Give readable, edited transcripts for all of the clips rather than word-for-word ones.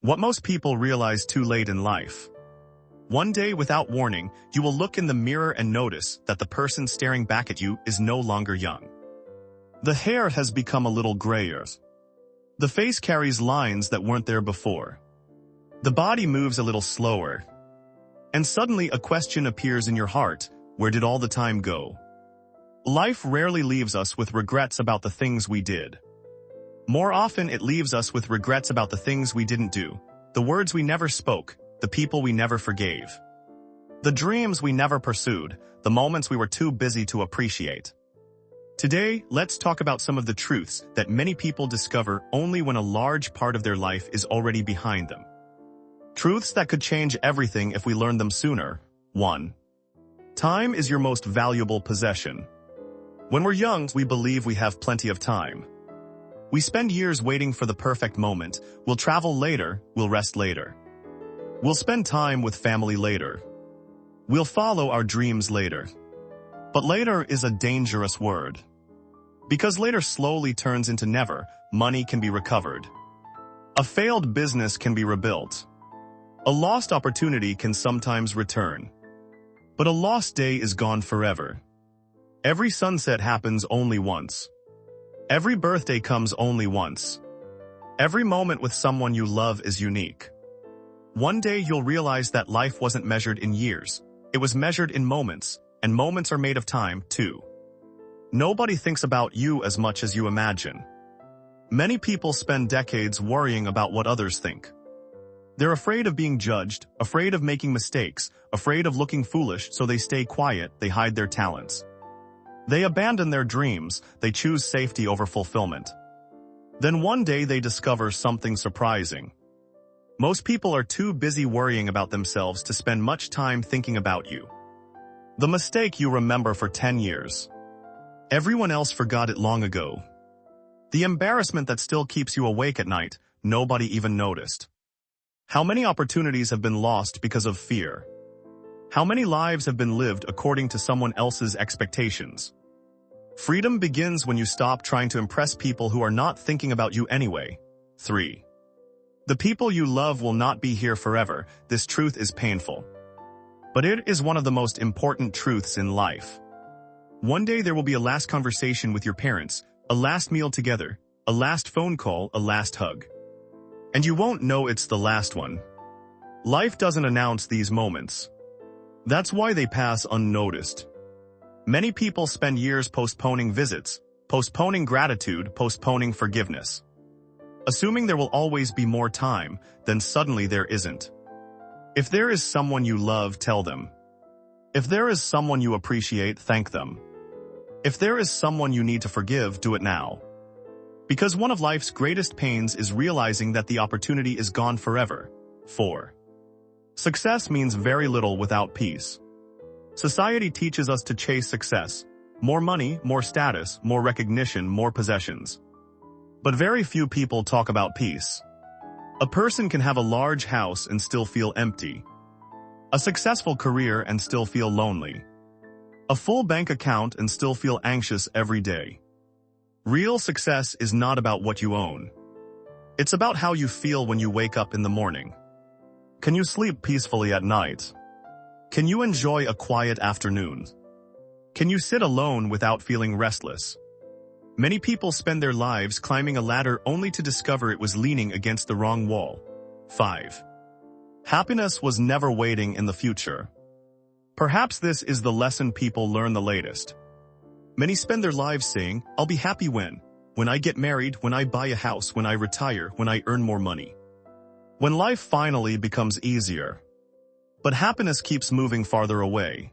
What most people realize too late in life. One day, without warning, you will look in the mirror and notice that the person staring back at you is no longer young. The hair has become a little grayer. The face carries lines that weren't there before. The body moves a little slower. And suddenly a question appears in your heart: where did all the time go? Life rarely leaves us with regrets about the things we did. More often it leaves us with regrets about the things we didn't do, the words we never spoke, the people we never forgave, the dreams we never pursued, the moments we were too busy to appreciate. Today, let's talk about some of the truths that many people discover only when a large part of their life is already behind them. Truths that could change everything if we learned them sooner. 1. Time is your most valuable possession. When we're young, we believe we have plenty of time. We spend years waiting for the perfect moment. We'll travel later, we'll rest later. We'll spend time with family later. We'll follow our dreams later. But later is a dangerous word. Because later slowly turns into never. Money can be recovered. A failed business can be rebuilt. A lost opportunity can sometimes return. But a lost day is gone forever. Every sunset happens only once. Every birthday comes only once. Every moment with someone you love is unique. One day you'll realize that life wasn't measured in years. It was measured in moments, and moments are made of time, too. Nobody thinks about you as much as you imagine. Many people spend decades worrying about what others think. They're afraid of being judged, afraid of making mistakes, afraid of looking foolish, so they stay quiet, they hide their talents. They abandon their dreams, they choose safety over fulfillment. Then one day they discover something surprising. Most people are too busy worrying about themselves to spend much time thinking about you. The mistake you remember for 10 years. Everyone else forgot it long ago. The embarrassment that still keeps you awake at night, nobody even noticed. How many opportunities have been lost because of fear? How many lives have been lived according to someone else's expectations? Freedom begins when you stop trying to impress people who are not thinking about you anyway. 3. The people you love will not be here forever. This truth is painful. But it is one of the most important truths in life. One day there will be a last conversation with your parents, a last meal together, a last phone call, a last hug. And you won't know it's the last one. Life doesn't announce these moments. That's why they pass unnoticed. Many people spend years postponing visits, postponing gratitude, postponing forgiveness. Assuming there will always be more time, then suddenly there isn't. If there is someone you love, tell them. If there is someone you appreciate, thank them. If there is someone you need to forgive, do it now. Because one of life's greatest pains is realizing that the opportunity is gone forever. 4. Success means very little without peace. Society teaches us to chase success. More money, more status, more recognition, more possessions. But very few people talk about peace. A person can have a large house and still feel empty. A successful career and still feel lonely. A full bank account and still feel anxious every day. Real success is not about what you own. It's about how you feel when you wake up in the morning. Can you sleep peacefully at night? Can you enjoy a quiet afternoon? Can you sit alone without feeling restless? Many people spend their lives climbing a ladder only to discover it was leaning against the wrong wall. 5. Happiness was never waiting in the future. Perhaps this is the lesson people learn the latest. Many spend their lives saying, I'll be happy when I get married, when I buy a house, when I retire, when I earn more money. When life finally becomes easier. But happiness keeps moving farther away.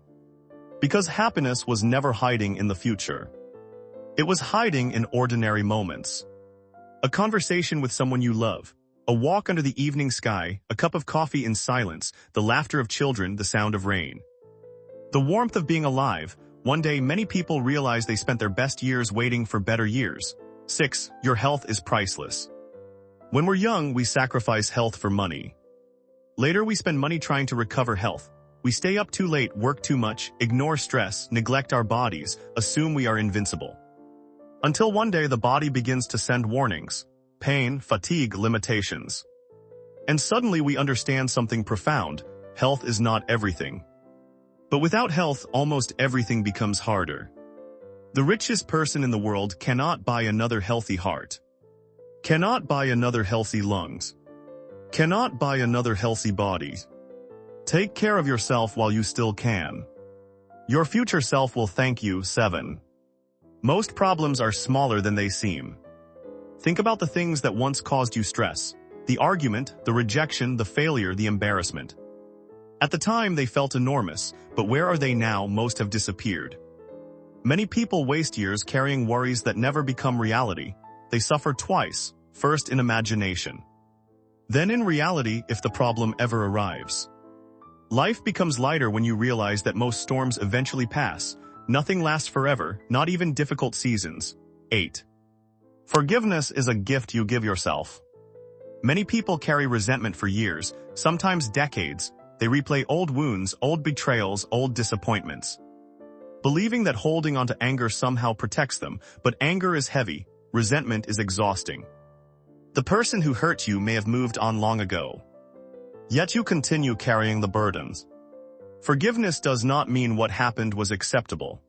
Because happiness was never hiding in the future. It was hiding in ordinary moments. A conversation with someone you love, a walk under the evening sky, a cup of coffee in silence, the laughter of children, the sound of rain. The warmth of being alive. One day many people realize they spent their best years waiting for better years. 6. Your health is priceless. When we're young, we sacrifice health for money. Later, we spend money trying to recover health. We stay up too late, work too much, ignore stress, neglect our bodies, assume we are invincible. Until one day the body begins to send warnings. Pain, fatigue, limitations. And suddenly we understand something profound. Health is not everything. But without health, almost everything becomes harder. The richest person in the world cannot buy another healthy heart, cannot buy another healthy lungs, cannot buy another healthy body. Take care of yourself while you still can. Your future self will thank you. 7. Most problems are smaller than they seem. Think about the things that once caused you stress. The argument, the rejection, the failure, the embarrassment. At the time they felt enormous, but where are they now? Most have disappeared. Many people waste years carrying worries that never become reality. They suffer twice, first in imagination, then in reality if the problem ever arrives. Life becomes lighter when you realize that most storms eventually pass. Nothing lasts forever, not even difficult seasons. 8. Forgiveness is a gift you give yourself. Many people carry resentment for years, sometimes decades. They replay old wounds, old betrayals, old disappointments, believing that holding onto anger somehow protects them. But anger is heavy, resentment is exhausting. The person who hurt you may have moved on long ago, yet you continue carrying the burdens. Forgiveness does not mean what happened was acceptable.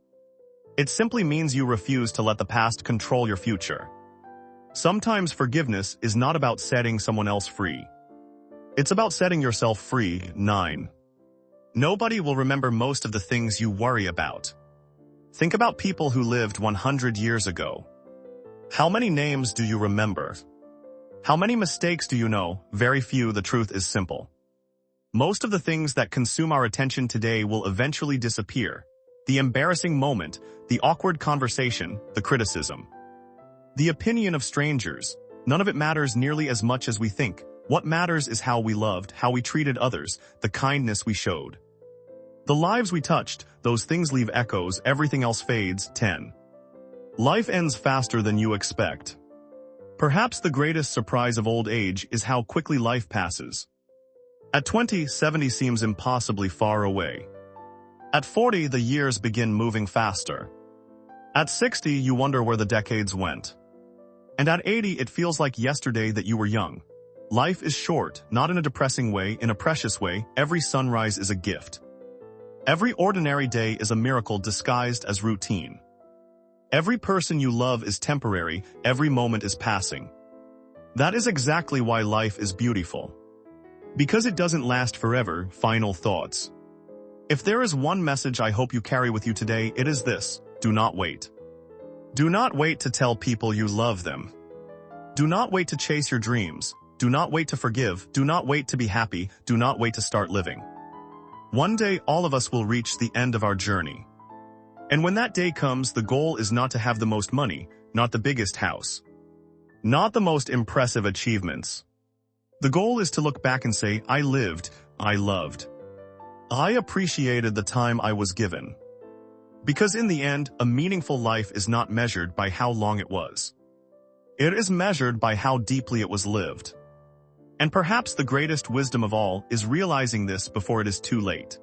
It simply means you refuse to let the past control your future. Sometimes forgiveness is not about setting someone else free. It's about setting yourself free. 9. Nobody will remember most of the things you worry about. Think about people who lived 100 years ago. How many names do you remember? How many mistakes do you know? Very few. The truth is simple. Most of the things that consume our attention today will eventually disappear. The embarrassing moment, the awkward conversation, the criticism, the opinion of strangers. None of it matters nearly as much as we think. What matters is how we loved, how we treated others, the kindness we showed, the lives we touched. Those things leave echoes, everything else fades. 10. Life ends faster than you expect. Perhaps the greatest surprise of old age is how quickly life passes. At 20, 70 seems impossibly far away. At 40, the years begin moving faster. At 60, you wonder where the decades went. And at 80, it feels like yesterday that you were young. Life is short, not in a depressing way, in a precious way. Every sunrise is a gift. Every ordinary day is a miracle disguised as routine. Every person you love is temporary, every moment is passing. That is exactly why life is beautiful. Because it doesn't last forever. Final thoughts. If there is one message I hope you carry with you today, it is this: do not wait. Do not wait to tell people you love them. Do not wait to chase your dreams. Do not wait to forgive. Do not wait to be happy. Do not wait to start living. One day, all of us will reach the end of our journey. And when that day comes, the goal is not to have the most money, not the biggest house, not the most impressive achievements. The goal is to look back and say, I lived, I loved, I appreciated the time I was given. Because in the end, a meaningful life is not measured by how long it was. It is measured by how deeply it was lived. And perhaps the greatest wisdom of all is realizing this before it is too late.